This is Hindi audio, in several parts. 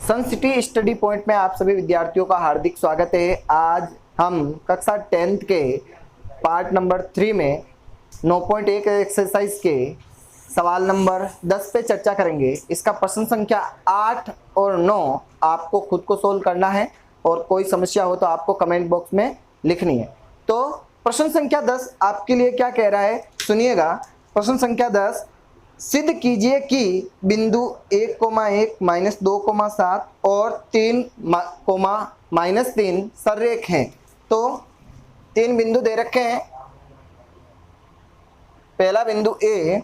सन सिटी स्टडी पॉइंट में आप सभी विद्यार्थियों का हार्दिक स्वागत है। आज हम कक्षा 10th के पार्ट नंबर 3 में 9.1 एक्सरसाइज के सवाल नंबर 10 पे चर्चा करेंगे। इसका प्रश्न संख्या 8 और 9 आपको खुद को सोल्व करना है और कोई समस्या हो तो आपको कमेंट बॉक्स में लिखनी है। तो प्रश्न संख्या 10 आपके लिए क्या कह रहा है, सुनिएगा। प्रश्न संख्या 10, सिद्ध कीजिए कि बिंदु 1,1 -2,7 और 3, -3 सररेख हैं। तो 3 बिंदु दे रखे हैं। पहला बिंदु ए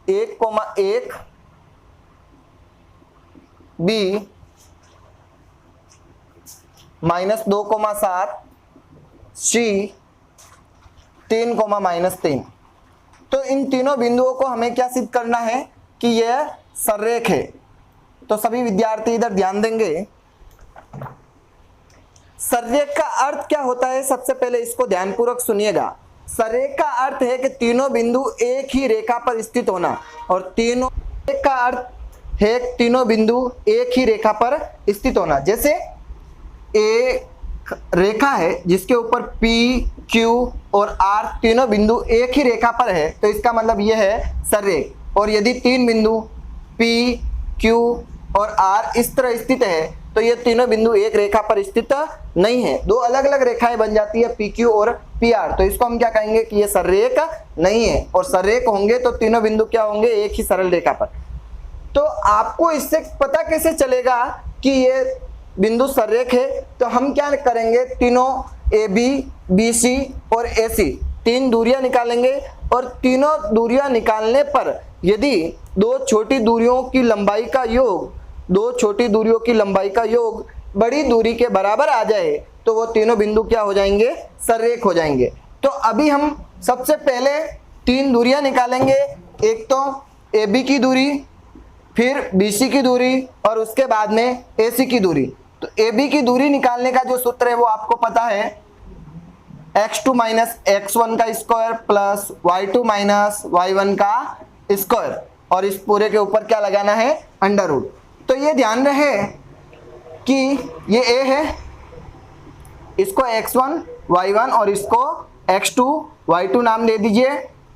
1,1, बी -2,7, सी 3,-3। तो इन तीनों बिंदुओं को हमें क्या सिद्ध करना है कि यह सररेख है। तो सभी विद्यार्थी इधर ध्यान देंगे। सररेख का अर्थ क्या होता है, सबसे पहले इसको ध्यानपूर्वक सुनिएगा। सररेख का अर्थ है कि तीनों बिंदु एक ही रेखा पर स्थित होना, और तीनों का अर्थ है तीनों बिंदु एक ही रेखा पर स्थित होना। जैसे एक रेखा है जिसके ऊपर P, Q और R तीनों बिंदु एक ही रेखा पर है, तो इसका मतलब यह है सररेख। और यदि 3 बिंदु P, Q और R इस तरह स्थित है तो ये तीनों बिंदु एक रेखा पर स्थित नहीं है, दो अलग अलग रेखाएं बन जाती है PQ और PR। तो इसको हम क्या कहेंगे कि ये सररेख नहीं है। और सररेख होंगे तो तीनों बिंदु क्या होंगे, एक ही सरल रेखा पर। तो आपको इससे पता कैसे चलेगा कि ये बिंदु सररेख है, तो हम क्या करेंगे, तीनों AB, BC और AC 3 दूरियां निकालेंगे। और तीनों दूरियां निकालने पर यदि दो छोटी दूरियों की लंबाई का योग बड़ी दूरी के बराबर आ जाए तो वो तीनों बिंदु क्या हो जाएंगे, सररेख हो जाएंगे। तो अभी हम सबसे पहले 3 दूरियां निकालेंगे। एक तो AB की दूरी, फिर BC की दूरी और उसके बाद में AC की दूरी। तो AB की दूरी निकालने का जो सूत्र है वो आपको पता है, x2 - x1 का स्क्वायर प्लस y2 - y1 का स्क्वायर, और इस पूरे के ऊपर क्या लगाना है, अंडर रूट। तो ये ध्यान रहे कि ये A है, इसको x1 y1 और इसको x2 y2 नाम दे दीजिए।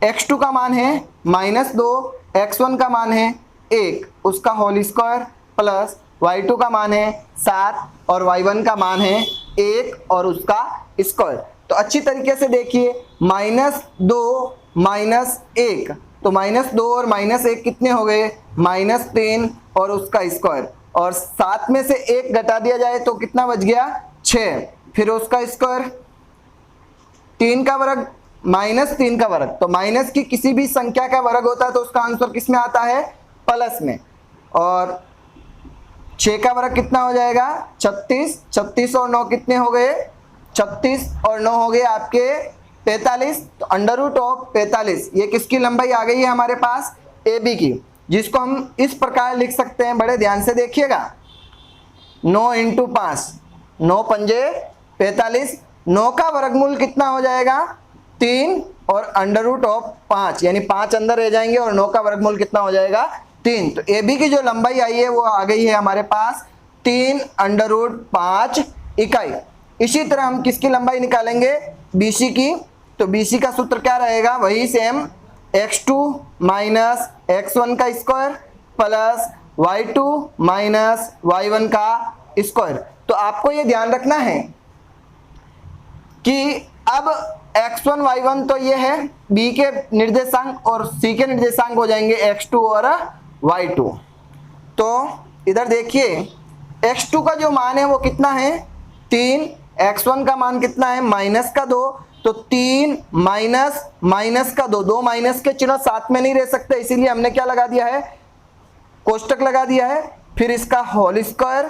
x2 का मान है -2, x1 का मान है 1 उसका होल स्क्वायर, प्लस y2 का मान है 7 और y1 का मान है 1 और उसका स्क्वायर। तो अच्छी तरीके से देखिए, -2 -1, तो -2 और -1 कितने हो गए, -3 और उसका स्क्वायर, और 7 में से 1 घटा दिया जाए तो कितना बच गया, 6, फिर उसका स्क्वायर, 3 का वर्ग -3 का वर्ग। तो माइनस की किसी भी संख्या का वर्ग होता है तो उसका आंसर किस में आता है, प्लस में। और 6 का वर्ग कितना हो जाएगा, 36, 36 और 9 कितने हो गए, 36 और 9 हो गए आपके 45। तो अंडर रूट ऑफ 45 ये किसकी लंबाई आ गई है हमारे पास, AB की, जिसको हम इस प्रकार लिख सकते हैं, बड़े ध्यान से देखिएगा। 9 × 5, 9 पंजे 45, 9 का वर्गमूल कितना हो जाएगा, 3 और अंडर रूट ऑफ 5, यानी 5 अंदर रह जाएंगे और 9 का वर्गमूल कितना हो जाएगा, 3। तो AB की जो लंबाई आई है वो आ गई है हमारे पास 3 अंडर रूट 5 इकाई। इसी तरह हम किसकी लंबाई निकालेंगे, BC की। तो BC का सूत्र क्या रहेगा, वही सेम, x2 - x1 का स्क्वायर प्लस y2 - y1 का स्क्वायर। तो आपको ये ध्यान रखना है कि अब x1 y1 तो ये है B के निर्देशांक, और C के निर्देशांक हो जाएंगे x2 और y2। तो इधर देखिए, x2 का जो मान है वो कितना है, 3, x1 का मान कितना है, -2, तो 3 -2, दो माइनस के चिन्ह साथ में नहीं रह सकते, इसीलिए हमने क्या लगा दिया है, कोष्टक लगा दिया है। फिर इसका होल स्क्वायर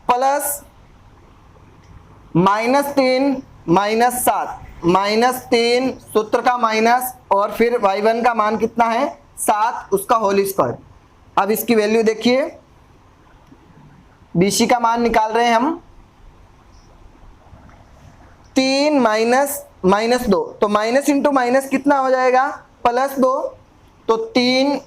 प्लस -3 -7, -3 सूत्र का माइनस, और फिर y1 का मान कितना है, 7 उसका होल स्क्वायर। अब इसकी वैल्यू देखिए, BC का मान निकाल रहे हैं हम, 3 -2, तो माइनस इंटू माइनस कितना हो जाएगा, +2, तो 3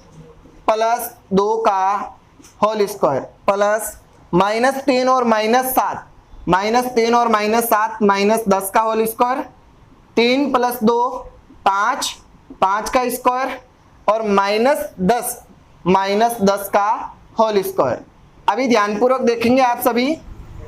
+ 2 का होल स्क्वायर प्लस -3 और -7, -3 और -7 -10 का होल स्क्वायर, 3 + 2 5, 5 का स्क्वायर और -10 का होल स्क्वायर। अभी ध्यानपूर्वक देखेंगे आप सभी,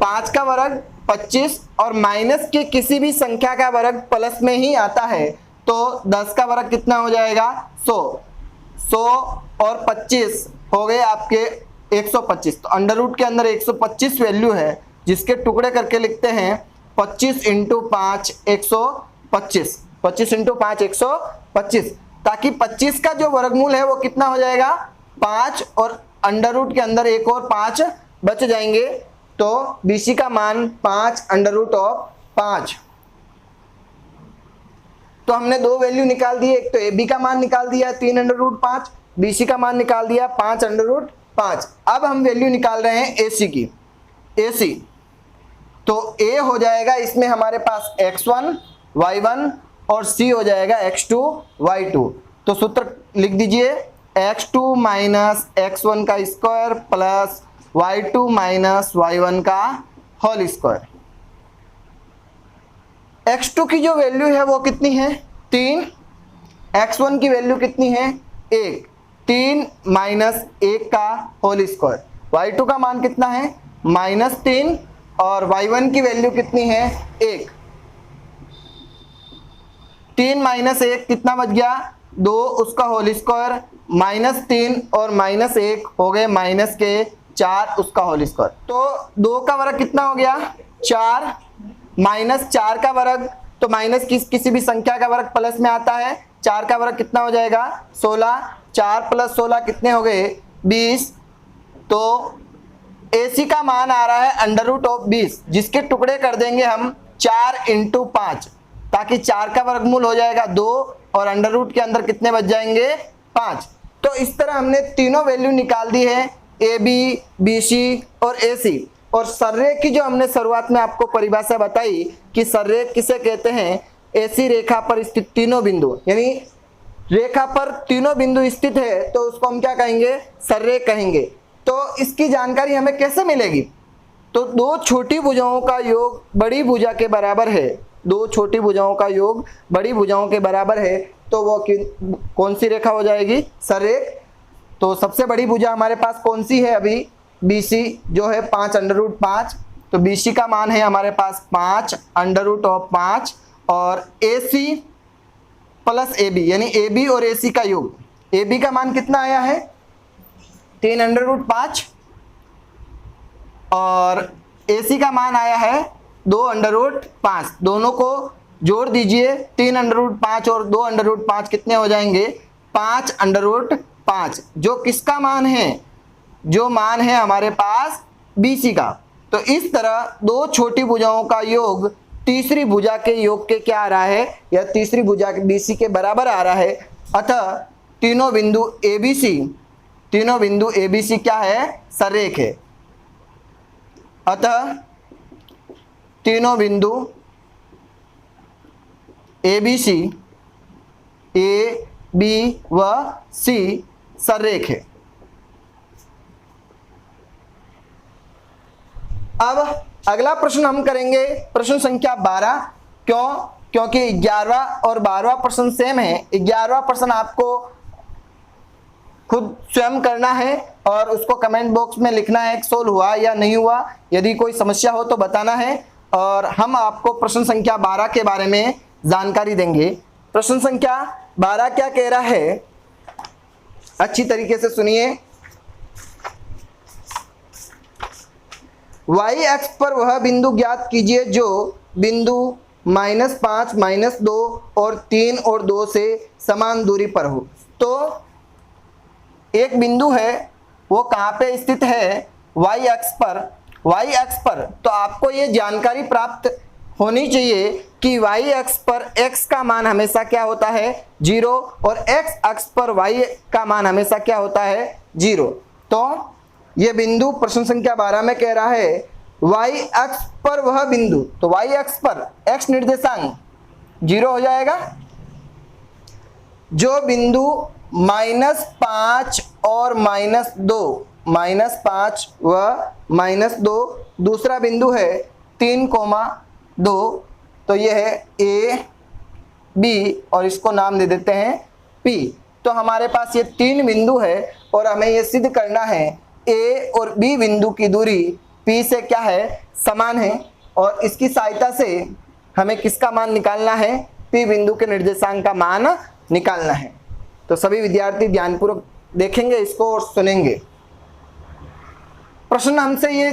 5 का वर्ग 25 और माइनस के किसी भी संख्या का वर्ग प्लस में ही आता है, तो 10 का वर्ग कितना हो जाएगा 100 और 25 हो गए आपके 125। तो अंडर रूट के अंदर 125 वैल्यू है, जिसके टुकड़े करके लिखते हैं 25 × 5 125, 25 × 5 125, ताकि 25 का जो वर्गमूल है वो कितना हो जाएगा 5 और अंडर रूट के अंदर एक और 5 बच जाएंगे, तो BC का मान 5 √5। तो हमने दो वैल्यू निकाल दी, एक तो AB का मान निकाल दिया 3 √5, BC का मान निकाल दिया 5 √5। अब हम वैल्यू निकाल रहे हैं AC की। AC तो A हो जाएगा इसमें हमारे पास x1 y1 और C हो जाएगा x2 y2। तो सूत्र लिख दीजिए, x2 - x1 का स्क्वायर प्लस y2 - y1 का होल स्क्वायर। x2 की जो वैल्यू है वो कितनी है 3, x1 की वैल्यू कितनी है 1, 3 - 1 का होल स्क्वायर। y2 का मान कितना है -3 और y1 की वैल्यू कितनी है 1। 3 - 1 कितना बच गया 2, उसका होल स्क्वायर, -3 और -1 हो गए -4, उसका होल स्क्वायर। तो 2 का वर्ग कितना हो गया 4, -4 का वर्ग, तो माइनस किसी भी संख्या का वर्ग प्लस में आता है, 4 का वर्ग कितना हो जाएगा 16, 4 + 16 कितने हो गए 20। तो AC का मान आ रहा है √20, जिसके टुकड़े कर देंगे हम 4 × 5, ताकि 4 का वर्गमूल हो जाएगा 2 और अंडर रूट के अंदर कितने बच जाएंगे 5। तो इस तरह हमने तीनों वैल्यू निकाल दी है AB, BC और AC। और सररेख की जो हमने शुरुआत में आपको परिभाषा बताई कि सररेख किसे कहते हैं, ऐसी रेखा पर स्थित तीनों बिंदु, यानी रेखा पर तीनों बिंदु स्थित है तो उसको हम क्या कहेंगे सररेख कहेंगे। तो इसकी जानकारी हमें कैसे मिलेगी, तो दो छोटी भुजाओं का योग बड़ी भुजा के बराबर है, दो छोटी भुजाओं का योग बड़ी भुजाओं के बराबर है, तो वो कौन सी रेखा हो जाएगी सररेख। तो सबसे बड़ी भुजा हमारे पास कौन सी है अभी BC जो है 5 √5। तो BC का मान है हमारे पास 5 √5 और AC प्लस AB यानी AB और AC का योग, AB का मान कितना आया है 3 √5 और AC का मान आया है 2 √5। दोनों को जोड़ दीजिए, 3 √5 और 2 √5 कितने हो जाएंगे 5 √5, जो किसका मान है, जो मान है हमारे पास BC का। तो इस तरह दो छोटी भुजाओं का योग तीसरी भुजा के योग के क्या आ रहा है, या तीसरी भुजा के BC के बराबर आ रहा है। अतः तीनों बिंदु ABC क्या है सररेख है। अतः तीनों बिंदु ABC A, B व C सररेख है। अब अगला प्रश्न हम करेंगे प्रश्न संख्या 12। क्योंकि 11वां और 12वां प्रश्न सेम है। 11वां प्रश्न आपको खुद स्वयं करना है और उसको कमेंट बॉक्स में लिखना है सोल्व हुआ या नहीं हुआ, यदि कोई समस्या हो तो बताना है, और हम आपको प्रश्न संख्या 12 के बारे में जानकारी देंगे। प्रश्न संख्या 12 क्या कह रहा है, अच्छी तरीके से सुनिए। y अक्ष पर वह बिंदु ज्ञात कीजिए जो बिंदु -5, -2 और 3 और 2 से समान दूरी पर हो। तो एक बिंदु है वो कहाँ पे स्थित है y अक्ष पर। तो आपको ये जानकारी प्राप्त होनी चाहिए कि y अक्ष पर x का मान हमेशा क्या होता है 0 और x अक्ष पर y का मान हमेशा क्या होता है 0। तो ये बिंदु प्रश्न संख्या 12 में कह रहा है y अक्ष पर वह बिंदु, तो y अक्ष पर x निर्देशांक 0 हो जाएगा, जो बिंदु -5 और -2 -5 व -2, दूसरा बिंदु है 3,2, तो ये है A B और इसको नाम दे देते हैं P। तो हमारे पास ये 3 बिंदु है और हमें ये सिद्ध करना है A और B बिंदु की दूरी P से क्या है, समान है, और इसकी सहायता से हमें किसका मान निकालना है, P बिंदु के निर्देशांक का मान निकालना है। तो सभी विद्यार्थी ध्यानपूर्वक देखेंगे इसको और सुनेंगे। प्रश्न हमसे ये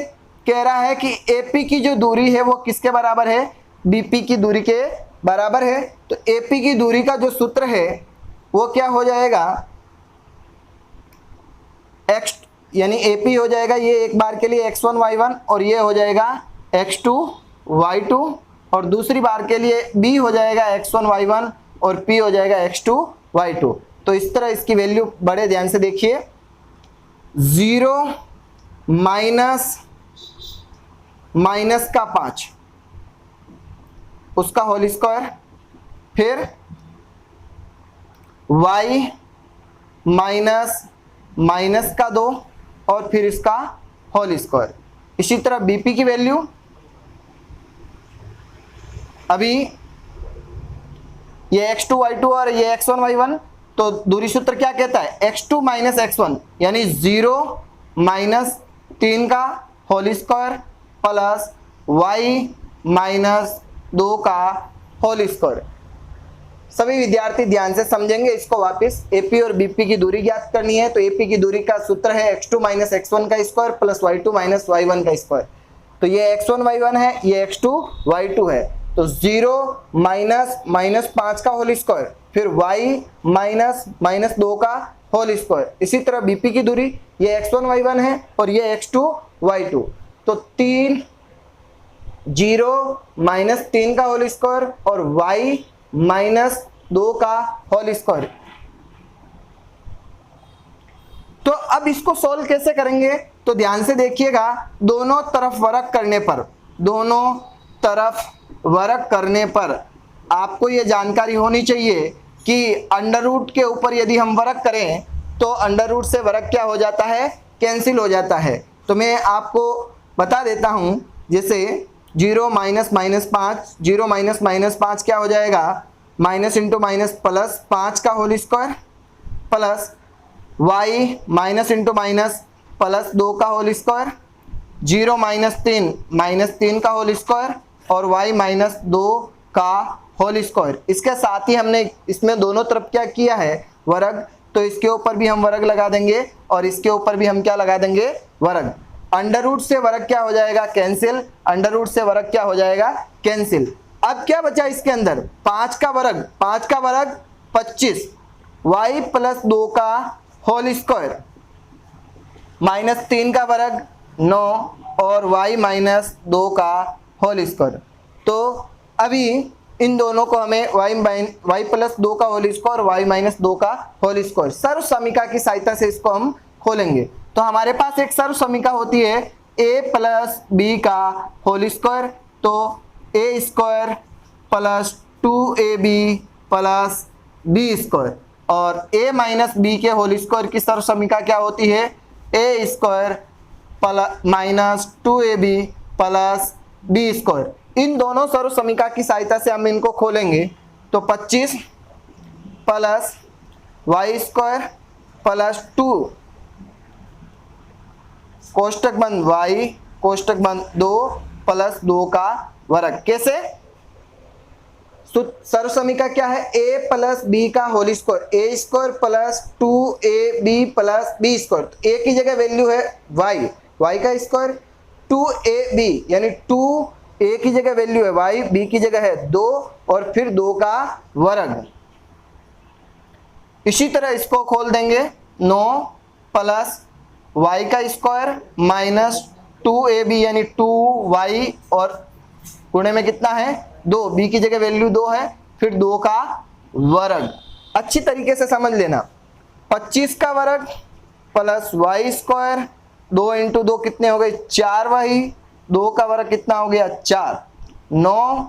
कह रहा है कि AP की जो दूरी है वो किसके बराबर है, BP की दूरी के बराबर है। तो AP की दूरी का जो सूत्र है वो क्या हो जाएगा, x यानी AP हो जाएगा ये एक बार के लिए x1 y1 और ये हो जाएगा x2 y2, और दूसरी बार के लिए B हो जाएगा x1 y1 और P हो जाएगा x2 y2। तो इस तरह इसकी वैल्यू बड़े ध्यान से देखिए, 0 माइनस का 5 उसका होल स्क्वायर, फिर y माइनस का 2 और फिर इसका होल स्क्वायर। इसी तरह BP की वैल्यू, अभी ये x2 y2 और ये x1 y1, तो दूरी सूत्र क्या कहता है, x2 माइनस x1 यानी 0 माइनस 3 का whole square plus y minus 2 का होल स्क्वायर। सभी विद्यार्थी ध्यान से समझेंगे इसको वापस। AP और BP की दूरी ज्ञात करनी है, तो AP की दूरी का सूत्र है x2 माइनस x1 का square plus y2 minus y1 का स्क्वायर। तो ये x1 y1 है, ये x2 y2 है, तो 0 माइनस 5 का होल स्क्वायर, फिर y माइनस 2 का होल स्क्वायर। इसी तरह BP की दूरी ये x1 y1 है और ये x2 y2, तो 0 माइनस 3 का होल स्क्वायर और y माइनस 2 का होल स्क्वायर। तो अब इसको सोल्व कैसे करेंगे, तो ध्यान से देखिएगा, दोनों तरफ वर्ग करने पर आपको ये जानकारी होनी चाहिए कि अंडर रूट के ऊपर यदि हम वर्ग करें तो अंडर रूट से वर्ग क्या हो जाता है, कैंसिल हो जाता है। तो मैं आपको बता देता हूं, जैसे 0 माइनस 5, 0 माइनस 5 क्या हो जाएगा, माइनस इंटू माइनस प्लस 5 का whole square plus y minus into minus plus 2 का होल स्क्वायर, 0 माइनस 3 का होल स्क्वायर और y माइनस 2 का होल स्क्वायर। इसके साथ ही हमने इसमें दोनों तरफ क्या किया है, वर्ग, तो इसके ऊपर भी हम वर्ग लगा देंगे और इसके ऊपर भी हम क्या लगा देंगे, वर्ग। अंडर रूट से वर्ग क्या हो जाएगा, कैंसिल, अंडर रूट से वर्ग क्या हो जाएगा, कैंसिल। अब क्या बचा इसके अंदर, 5 का वर्ग 25, y प्लस 2 का होल स्क्वायर माइनस 3 का वर्ग 9 और y माइनस 2 का होल स्क्वायर। तो अभी इन दोनों को हमें y प्लस 2 का होल स्क्वायर, y माइनस 2 का होल स्क्वायर सर्व समीका की सहायता से इसको हम खोलेंगे। तो हमारे पास एक सर्व समीका होती है a प्लस b का होल स्क्वायर, तो a square plus 2ab plus b square, और a माइनस b के होल स्क्वायर की सर्व समीका क्या होती है, a square minus 2ab plus b square. इन दोनों सर्व समीका की सहायता से हम इनको खोलेंगे, तो 25 प्लस y स्क्वायर प्लस 2 कोष्टक बंद y कोष्टक बंद 2 प्लस 2 का वर्ग। कैसे, सर्व समीका क्या है, a प्लस b का whole square, a square plus 2ab plus b square. a की जगह वैल्यू है y का स्क्वायर, 2ab यानी 2a की जगह वैल्यू है y, b की जगह है 2 और फिर 2 का वर्ग। इसी तरह इसको खोल देंगे, 9 प्लस y का स्क्वायर माइनस 2ab यानी 2y और गुणे में कितना है 2, b की जगह वैल्यू 2 है, फिर 2 का वर्ग। अच्छी तरीके से समझ लेना, 25 का वर्ग प्लस y स्क्वायर, 2 इंटू 2 कितने हो गए 4y, 2 का वर्ग कितना हो गया 4, 9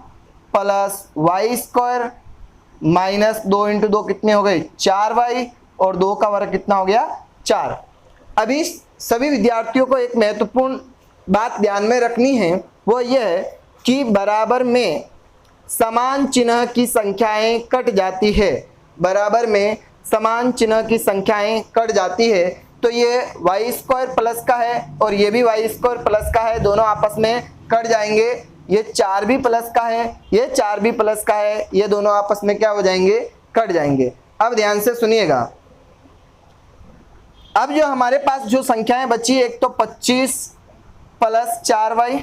plus y square minus 2 into 2 कितने हो गए 4y और 2 का वर्ग कितना हो गया 4। अभी सभी विद्यार्थियों को एक महत्वपूर्ण बात ध्यान में रखनी है, वो यह है कि बराबर में समान चिन्ह की संख्याएं कट जाती है। बराबर में समान चिन्ह की संख्याएं कट जाती है, तो ये वाई स्क्वायर प्लस का है और ये भी वाई स्क्वायर प्लस का है, दोनों आपस में कट जाएंगे। ये 4 भी प्लस का है, ये 4 भी प्लस का है, ये दोनों आपस में क्या हो जाएंगे, कट जाएंगे। अब ध्यान से सुनिएगा, अब जो हमारे पास जो संख्याएं बची, एक तो 25 प्लस 4y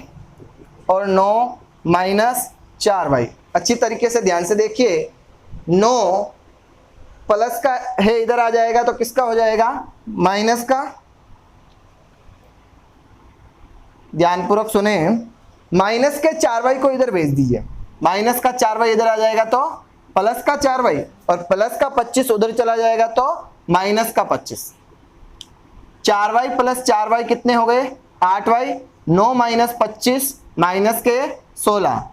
और 9 माइनस 4y। अच्छी तरीके से ध्यान से देखिए, 9 प्लस का है इधर आ जाएगा तो किसका हो जाएगा, माइनस का। ध्यानपूर्वक सुने, माइनस के 4y को इधर भेज दीजिए, माइनस का 4y इधर आ जाएगा तो प्लस का 4y, और प्लस का 25 उधर चला जाएगा तो माइनस का 25। 4y प्लस 4y कितने हो गए, 8y। 9 माइनस 25 माइनस के 16,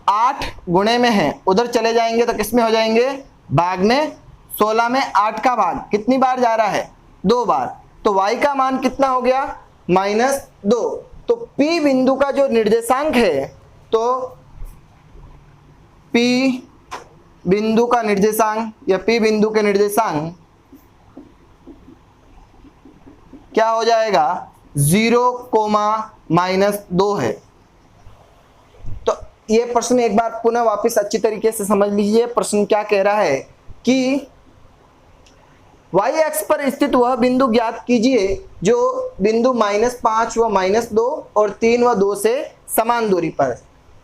8 गुणे में है, उधर चले जाएंगे तो किस में हो जाएंगे, भाग में। 16 में 8 का भाग कितनी बार जा रहा है, 2 बार, तो y का मान कितना हो गया, -2। तो P बिंदु का जो निर्देशांक है, तो P बिंदु का निर्देशांक या P बिंदु के निर्देशांक क्या हो जाएगा, 0,-2 है। तो ये प्रश्न एक बार पुनः वापस अच्छी तरीके से समझ लीजिए। प्रश्न क्या कह रहा है कि y अक्ष पर स्थित वह बिंदु ज्ञात कीजिए जो बिंदु -5 व -2 और 3 व 2 से समान दूरी पर।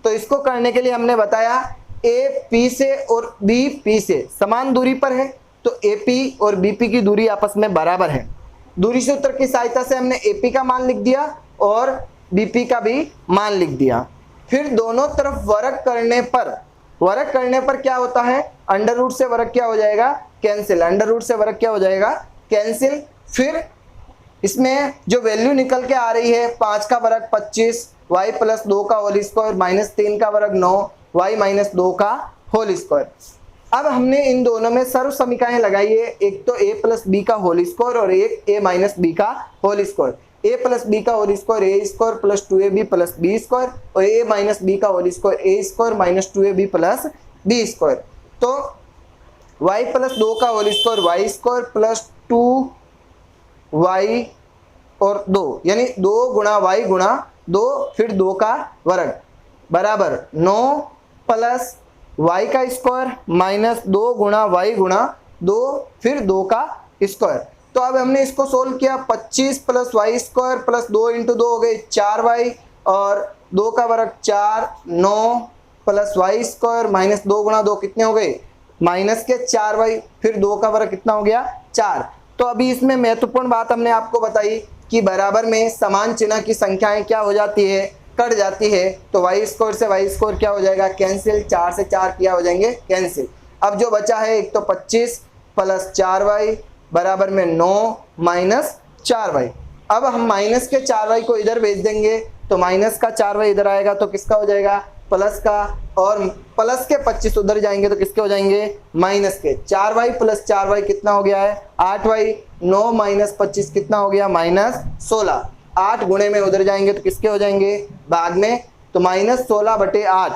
तो इसको करने के लिए हमने बताया a p से और b p से समान दूरी पर है, तो AP और BP की दूरी आपस में बराबर है। दूरी सूत्र की सहायता से हमने AP का मान लिख दिया और BP का भी मान लिख दिया। फिर दोनों तरफ वर्ग करने पर क्या होता है, अंडर रूट से वर्ग क्या हो जाएगा, कैंसिल। अंडर रूट से वर्ग क्या हो जाएगा, कैंसिल। फिर इसमें जो वैल्यू निकल के आ रही है, 5 का वर्ग 25, y प्लस 2 का होल स्क्वायर, -3 का वर्ग 9, y माइनस 2 का होल स्क्वायर। अब हमने इन दोनों में सर्व समीकरण लगाई है, एक तो a प्लस बी का होल स्क्वायर और एक a माइनस बी का whole square. a plus B का whole square a square plus 2ab plus B square, और a माइनस बी का whole square a square minus 2ab plus B square. तो y प्लस 2 का whole square y square plus 2y और 2, यानी 2 गुणा y गुणा 2 फिर 2 का वर्ग बराबर 9 प्लस y का स्क्वायर माइनस 2 गुणा y गुणा 2 फिर 2 का स्क्वायर। तो अब हमने इसको सोल्व किया, 25 plus y square plus 2 into 2 हो गए 4y और 2 का वर्ग 4, 9 प्लस वाई स्क्वायर माइनस 2 गुणा 2 कितने हो गए, माइनस के 4y फिर 2 का वर्ग कितना हो गया, 4। तो अभी इसमें महत्वपूर्ण बात हमने आपको बताई कि बराबर में समान चिन्ह की संख्याएं क्या हो जाती है, कट जाती है। तो वाई स्क्वायर से वाई स्क्वायर क्या हो जाएगा, कैंसिल। 4 से 4 क्या हो जाएंगे, कैंसिल। अब जो बचा है, एक तो 25 प्लस 4y बराबर में 9 माइनस 4y। अब हम माइनस के 4y को इधर भेज देंगे, तो माइनस का 4y इधर आएगा तो किसका हो जाएगा, प्लस का, और प्लस के 25 उधर जाएंगे तो किसके हो जाएंगे, माइनस के। 4y प्लस 4y कितना हो गया है, 8y। 9 माइनस 25 कितना हो गया, -16। 8 गुणे में उधर जाएंगे तो किसके हो जाएंगे, भाग में। तो -16/8,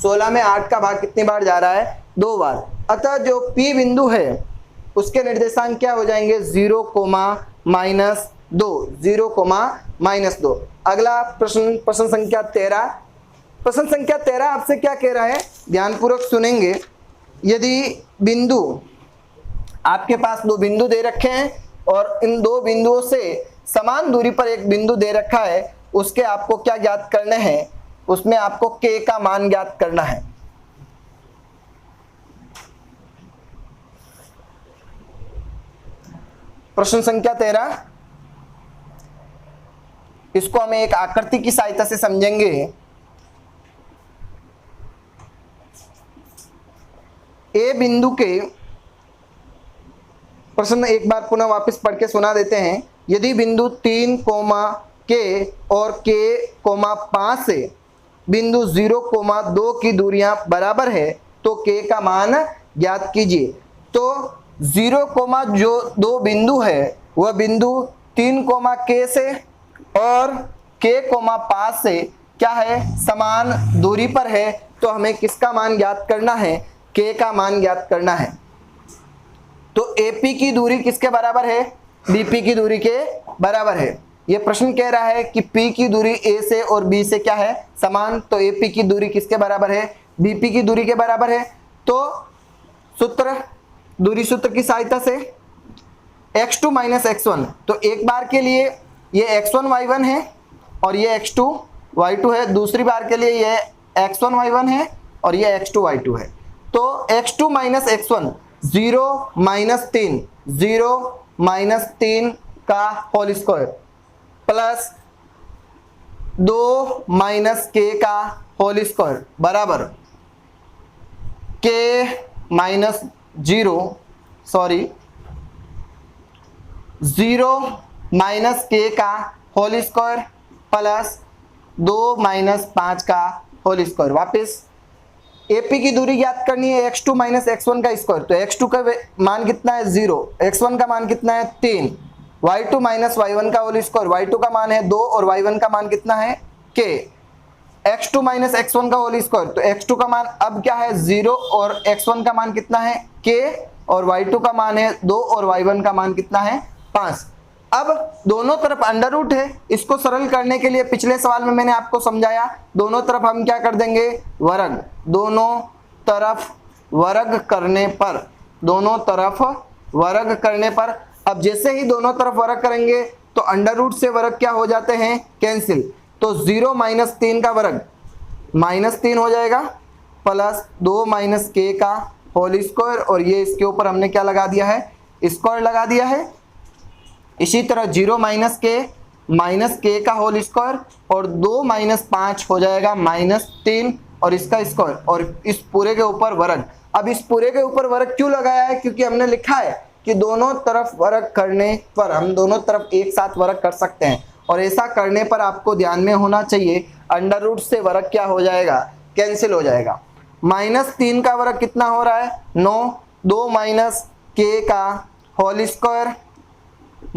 16 में 8 का भाग कितनी बार जा रहा है, 2 बार। अतः जो P बिंदु है उसके निर्देशांक क्या हो जाएंगे, 0, -2, 0, -2। अगला प्रश्न, प्रश्न संख्या 13। प्रश्न संख्या 13 आपसे क्या कह रहा है, ध्यानपूर्वक सुनेंगे। यदि बिंदु, आपके पास 2 बिंदु दे रखे हैं और इन 2 बिंदुओं से समान दूरी पर एक बिंदु दे रखा है, उसके आपको क्या ज्ञात करना है, उसमें आपको k का मान ज्ञात करना है। प्रश्न संख्या 13, इसको हमें एक आकृति की सहायता से समझेंगे। ए बिंदु के प्रश्न एक बार पुनः वापस पढ़ के सुना देते हैं। यदि बिंदु 3, k और k, 5 से बिंदु 0, 2 की दूरियां बराबर है तो k का मान ज्ञात कीजिए। तो 0, जो 2 बिंदु है वह बिंदु 3, से और k, 5 से क्या है, समान दूरी पर है। तो हमें किसका मान ज्ञात करना है, k का मान ज्ञात करना है। तो AP की दूरी किसके बराबर है, BP की दूरी के बराबर है। ये प्रश्न कह रहा है कि P की दूरी A से और B से क्या है, समान। तो AP की दूरी किसके बराबर है, BP की दूरी के बराबर है। तो सूत्र, दूरी सूत्र की सहायता से x2 - x1, तो एक बार के लिए ये x1 y1 है और ये x2 y2 है, दूसरी बार के लिए ये x1 y1 है और ये x2 y2 है। तो x2 - x1 0 - 3, 0 - 3 का होल स्क्वायर प्लस 2 - k का होल स्क्वायर बराबर k - 0 k का होल स्क्वायर प्लस 2 - 5 का होल स्क्वायर। वापिस AP की दूरी ज्ञात करनी है, x2 - x1 का स्क्वायर। तो x2 का मान कितना है 0, x1 का मान कितना है 3, y2 - y1 का होल स्क्वायर, y2 का मान है 2 और y1 का मान कितना है k, x2 - x1 का होल स्क्वायर। तो x2 का मान अब क्या है 0 और x1 का मान कितना है k और y2 का मान है 2 और y1 का मान कितना है 5। अब दोनों तरफ अंडर रूट है, इसको सरल करने के लिए पिछले सवाल में मैंने आपको समझाया, दोनों तरफ हम क्या कर देंगे, वर्ग। दोनों तरफ वर्ग करने पर, दोनों तरफ वर्ग करने पर, अब जैसे ही दोनों तरफ वर्ग करेंगे तो अंडर रूट से वर्ग क्या हो जाते हैं, कैंसिल। तो 0 - 3 का वर्ग -3 हो जाएगा प्लस 2 - k का होल स्क्वायर, और ये इसके ऊपर हमने क्या लगा दिया है, स्क्वायर लगा दिया है। इसी तरह 0 - k का होल स्क्वायर और 2 - 5 हो जाएगा -3 और इसका स्क्वायर और इस पूरे के ऊपर वर्ग। अब इस पूरे के ऊपर वर्ग क्यों लगाया है, क्योंकि हमने लिखा है कि दोनों तरफ वर्ग करने पर हम दोनों तरफ एक साथ वर्ग कर सकते हैं, और ऐसा करने पर आपको ध्यान में होना चाहिए अंडर रूट से वर्ग क्या हो जाएगा, कैंसिल हो जाएगा। -3 का वर्ग कितना हो रहा है 9, 2 - k का होल स्क्वायर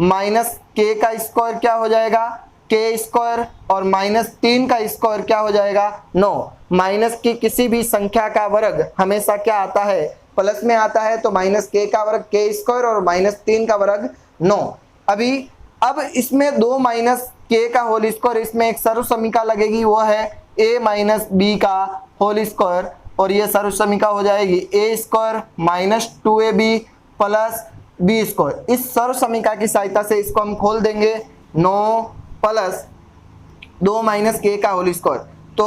माइनस k का स्क्वायर क्या हो जाएगा k स्क्वायर और -3 का स्क्वायर क्या हो जाएगा 9। माइनस की किसी भी संख्या का वर्ग हमेशा क्या आता है, प्लस में आता है। तो -k का वर्ग k स्क्वायर और -3 का वर्ग 9। अब इसमें 2 - k का होल स्क्वायर, इसमें एक सर्व समीका लगेगी, वो है a - b का होल स्क्वायर, और ये सर्व समीका हो जाएगी a square -2ab plus b square. इस सर्व समीका की सहायता से इसको हम खोल देंगे, 9 प्लस 2 - k का होल स्क्वायर, तो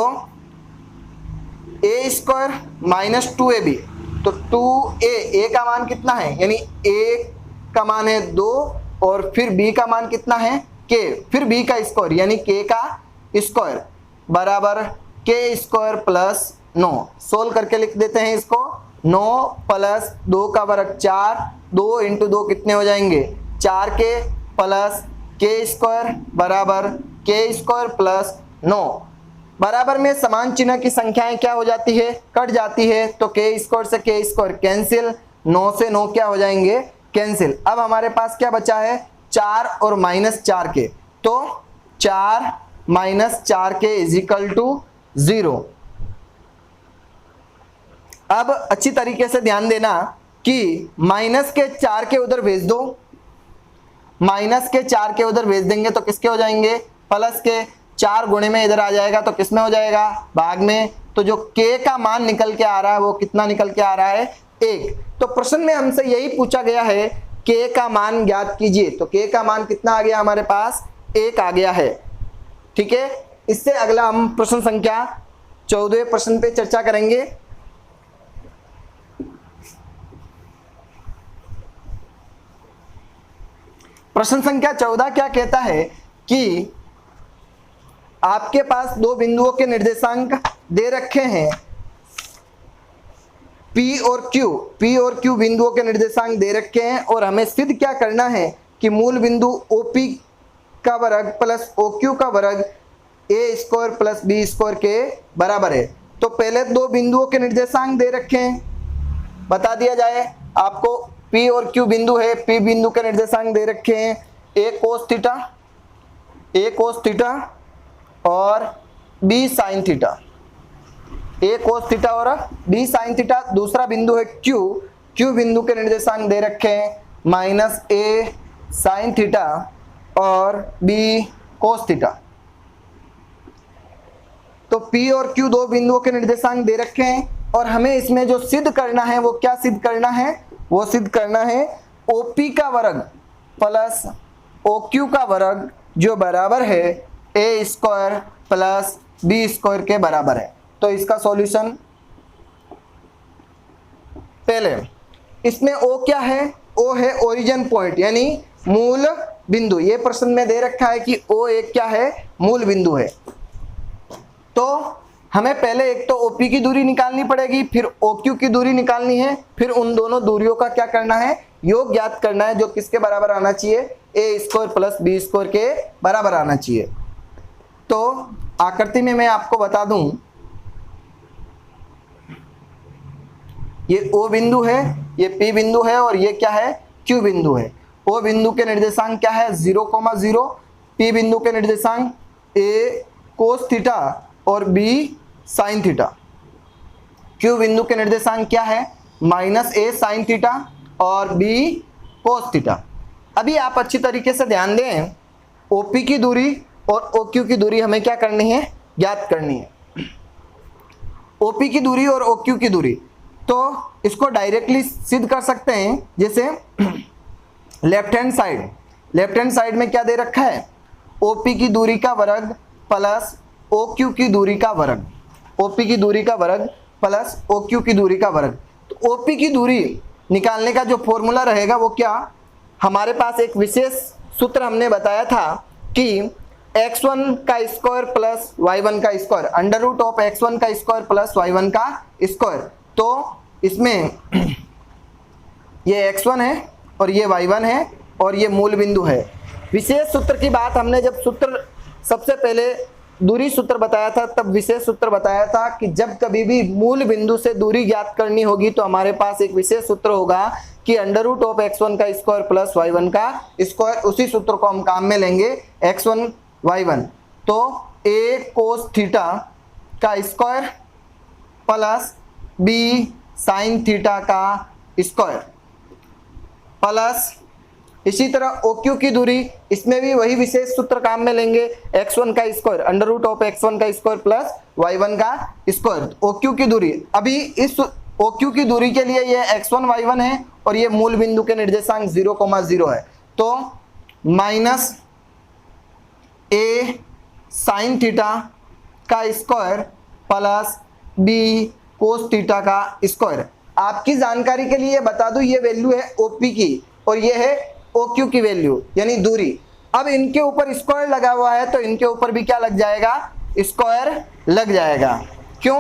a स्क्वायर -2ab, तो 2a का मान कितना है, यानी a का मान है 2 और फिर b का मान कितना है k, फिर b का स्क्वायर यानी k का स्क्वायर बराबर k स्क्वायर प्लस 9। सोल्व करके लिख देते हैं इसको, 9 प्लस 2 का वर्ग 4, 2 × 2 कितने हो जाएंगे 4k प्लस k स्क्वायर बराबर k स्क्वायर प्लस 9। बराबर में समान चिन्ह की संख्याएं क्या हो जाती है, कट जाती है। तो k स्क्वायर से k स्क्वायर कैंसिल, 9 से 9 क्या हो जाएंगे कैंसिल। अब हमारे पास क्या बचा है 4 और -4k, तो 4 - 4k = 0। अब अच्छी तरीके से ध्यान देना कि -4 के उधर भेज दो, -4 के उधर भेज देंगे तो किसके हो जाएंगे प्लस के, 4 गुणे में इधर आ जाएगा तो किसमें हो जाएगा भाग में। तो जो k का मान निकल के आ रहा है वो कितना निकल के आ रहा है 1। तो प्रश्न में हमसे यही पूछा गया है k का मान ज्ञात कीजिए, तो k का मान कितना आ गया हमारे पास 1 आ गया है। ठीक है, इससे अगला हम प्रश्न संख्या 14वें प्रश्न पे चर्चा करेंगे। प्रश्न संख्या 14 क्या कहता है कि आपके पास दो बिंदुओं के निर्देशांक दे रखे हैं P और Q बिंदुओं के निर्देशांक दे रखे हैं, और हमें सिद्ध क्या करना है कि मूल बिंदु OP का वर्ग प्लस OQ का वर्ग a square plus b square के बराबर है। तो पहले दो बिंदुओं के निर्देशांक दे रखे हैं, बता दिया जाए आपको P और Q बिंदु है, P बिंदु के निर्देशांक दे रखे हैं A cos थीटा और B sin theta, A cos theta और B sin थीटा। दूसरा बिंदु है Q बिंदु के निर्देशांक दे रखे हैं -A sin थीटा और B cos थीटा। तो P और Q दो बिंदुओं के निर्देशांक दे रखे हैं और हमें इसमें जो सिद्ध करना है वो क्या सिद्ध करना है, वो सिद्ध करना है OP का वर्ग प्लस OQ का वर्ग जो बराबर है A square plus B square के बराबर है। तो इसका सॉल्यूशन, पहले इसमें O क्या है, O है ओरिजिन पॉइंट यानी मूल बिंदु। ये प्रश्न में दे रखा है कि O एक क्या है, मूल बिंदु है। तो हमें पहले एक तो OP की दूरी निकालनी पड़ेगी, फिर OQ की दूरी निकालनी है, फिर उन दोनों दूरियों का क्या करना है, योग ज्ञात करना है, जो किसके बराबर आना चाहिए, A square plus B square के बराबर आना चाहिए। तो आकृति में मैं आपको बता दूं, ये O बिंदु है, ये P बिंदु है और ये क्या है, Q बिंदु है। O बिंदु के निर्देशांक क्या है 0,0, P बिंदु के निर्देशांक A cos थीटा और B sin थीटा, Q बिंदु के निर्देशांक क्या है -A sin थीटा और B cos थीटा। अभी आप अच्छी तरीके से ध्यान दें, OP की दूरी और OQ की दूरी हमें क्या करनी है, ज्ञात करनी है। OP की दूरी और OQ की दूरी, तो इसको डायरेक्टली सिद्ध कर सकते हैं। जैसे लेफ्ट हैंड साइड में क्या दे रखा है, OP की दूरी का वर्ग प्लस OQ की दूरी का वर्ग, OP की दूरी का वर्ग प्लस OQ की दूरी का वर्ग। तो OP की दूरी निकालने का जो फॉर्मूला रहेगा वो क्या, हमारे पास एक विशेष सूत्र हमने बताया था कि x1 का स्क्वायर प्लस y1 का square, under root of x1 का स्क्वायर प्लस y1 का स्क्वायर। तो इसमें ये x1 है और ये y1 है और ये मूल बिंदु है। विशेष सूत्र की बात हमने जब सूत्र सबसे पहले दूरी सूत्र बताया था, तब विशेष सूत्र बताया था कि जब कभी भी मूल बिंदु से दूरी ज्ञात करनी होगी तो हमारे पास एक विशेष सूत्र होगा कि अंडर रूट ऑफ x1 का स्क्वायर प्लस y1 का स्क्वायर। उसी सूत्र को हम काम में लेंगे, x1 y1। तो A cos थीटा का square plus B sin theta का स्क्वायर प्लस इसी तरह OQ की दूरी, इसमें भी वही विशेष सूत्र काम में लेंगे, x1 का square under root of x1 का स्क्वायर प्लस y1 का स्क्वायर। OQ की दूरी, अभी इस OQ की दूरी के लिए ये x1 y1 है और ये मूल बिंदु के निर्देशांक 0,0 है। तो -A sin थीटा का square plus B cos theta का स्क्वायर। आपकी जानकारी के लिए बता दूं, ये वैल्यू है OP की और ये है OQ की वैल्यू यानी दूरी। अब इनके ऊपर स्क्वायर लगा हुआ है तो इनके ऊपर भी क्या लग जाएगा, स्क्वायर लग जाएगा। क्यों,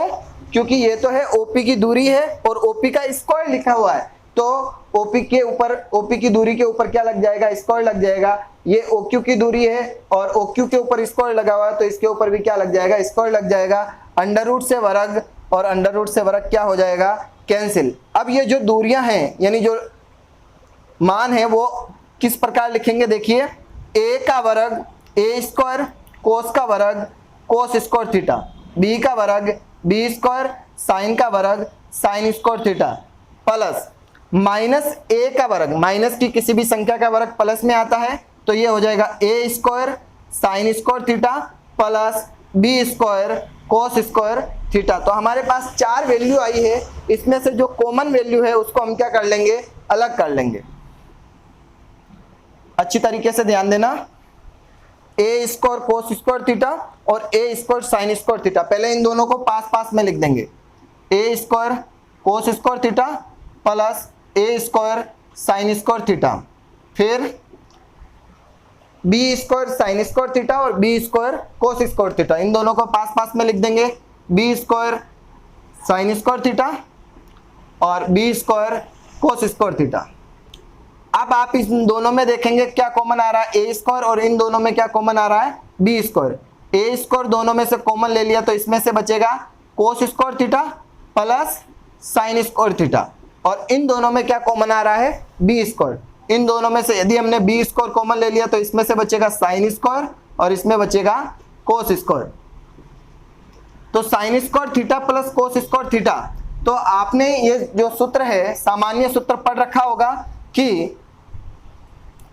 क्योंकि ये तो है OP की दूरी है और OP का स्क्वायर लिखा हुआ है, तो OP के ऊपर, OP की दूरी के ऊपर क्या लग जाएगा, स्क्वायर लग जाएगा। ये OQ की दूरी है और OQ के ऊपर स्क्वायर लगा हुआ है तो इसके ऊपर भी क्या लग जाएगा, स्क्वायर लग जाएगा। अंडर रूट से वर्ग और अंडर रूट से वर्ग क्या हो जाएगा, कैंसिल। अब ये जो दूरियां हैं यानी जो मान है वो किस प्रकार लिखेंगे, देखिए A का वर्ग A स्क्वायर कोस का वर्ग कोस स्क्वायर थीटा, B का वर्ग B स्क्वायर साइन का वर्ग sign square theta plus minus A का वर्ग, माइनस की किसी भी संख्या का वर्ग प्लस में आता है तो ये हो जाएगा A square sine square theta plus B square cos square theta. तो हमारे पास 4 वैल्यू आई है, इसमें से जो कॉमन वैल्यू है उसको हम क्या कर लेंगे, अलग कर लेंगे। अच्छी तरीके से ध्यान देना, A square cos square theta और A square sine square theta, पहले इन दोनों को पास पास में लिख देंगे। A square cos square theta plus A square sine square theta, फिर B square sine square theta और B square cos square theta, इन दोनों को पास पास में लिख देंगे। B square sine square theta और B square cos square theta. अब आप इस दोनों में देखेंगे क्या कॉमन आ रहा है, A स्क्वायर, और इन दोनों में क्या कॉमन आ रहा है, B स्क्वायर। A स्क्वायर दोनों में से कॉमन ले लिया तो इसमें से बचेगा कोस square theta plus sign square theta. और इन दोनों में क्या कॉमन आ रहा है, बी स्क्वायर। इन दोनों में से यदि हमने बी स्क्वायर कॉमन ले लिया तो इसमें से बचेगा साइन स्क्वायर और इसमें बचेगा कोस स्क्वायर। तो sign square theta plus cos square theta, तो आपने ये जो सूत्र है सामान्य सूत्र पढ़ रखा होगा कि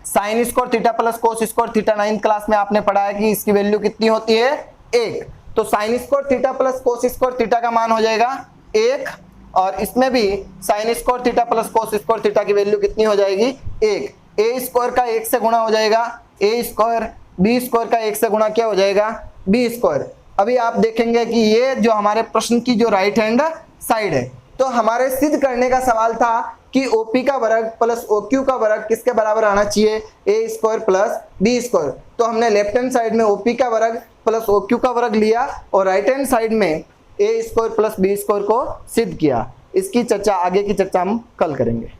sign square theta plus cos square theta 9th class में आपने पढ़ा है कि इसकी वैल्यू कितनी होती है, 1। तो sign square theta plus cos square theta का मान हो जाएगा 1 और इसमें भी sign square theta plus cos square theta की वैल्यू कितनी हो जाएगी, 1। ए स्क्वायर का 1 से गुणा हो जाएगा ए स्क्वायर, बी स्क्वायर का 1 से गुणा क्या हो जाएगा, बी स्क्वायर। अभी आप देखेंगे कि ये जो हमारे प्रश्न की जो राइट हैंड साइड है, तो हमारे सिद्ध करने का सवाल था कि OP का वर्ग प्लस OQ का वर्ग किसके बराबर आना चाहिए, ए स्क्वायर प्लस बी स्क्वायर। तो हमने लेफ्ट हैंड साइड में OP का वर्ग प्लस OQ का वर्ग लिया और राइट हैंड साइड में ए स्क्वायर प्लस बी स्क्वायर को सिद्ध किया। इसकी चर्चा, आगे की चर्चा हम कल करेंगे।